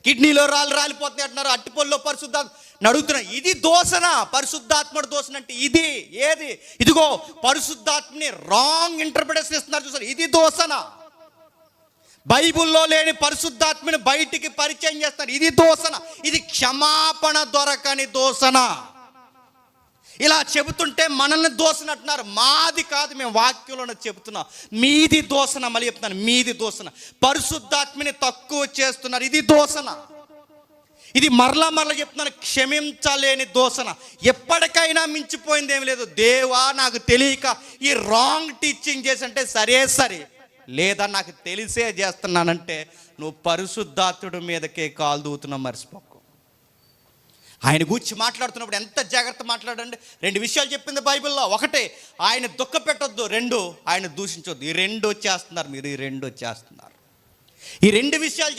కిడ్నీలో రాళ్ళు రాలిపోతున్నాయి అంటున్నారు, అట్టిపొల్లో పరిశుద్ధాత్మ అడుగుతున్నా. ఇది దోషణ, పరిశుద్ధాత్ముడు దోషణ అంటే ఇది ఏది? ఇదిగో పరిశుద్ధాత్మని రాంగ్ ఇంటర్ప్రిటేషన్ ఇస్తున్నారు చూసారు, ఇది దోషణ. బైబిల్లో లేని పరిశుద్ధాత్మని బయటికి పరిచయం చేస్తున్నారు, ఇది దోషణ. ఇది క్షమాపణ దొరకని దోషణ. ఇలా చెబుతుంటే మనల్ని దోషణ అంటున్నారు. మాది కాదు, మేము వాక్యంలోనే చెబుతున్నాం. మీది దోషణ. మళ్ళీ చెప్తున్నాను, మీది దోషణ. పరిశుద్ధాత్మని తక్కువ చేస్తున్నారు, ఇది దోషణ. ఇది మరలా చెప్తున్నాను, క్షమించలేని దోషణ. ఎప్పటికైనా మించిపోయింది ఏమి లేదు. దేవా నాకు తెలియక ఈ రాంగ్ టీచింగ్ చేసి అంటే సరే, లేదా నాకు తెలిసే చేస్తున్నానంటే నువ్వు పరిశుద్ధాత్ముడి మీదకే కాలు దూతున్నావు, మర్చిపోకు. ఆయన గూర్చి మాట్లాడుతున్నప్పుడు ఎంత జాగ్రత్త మాట్లాడండి. 2 విషయాలు చెప్పింది బైబిల్లో. ఒకటే, ఆయన దుఃఖ పెట్టొద్దు. 2, ఆయన దూషించొద్దు. ఈ 2 చేస్తున్నారు మీరు, ఈ 2 చేస్తున్నారు. ఈ 2 విషయాలు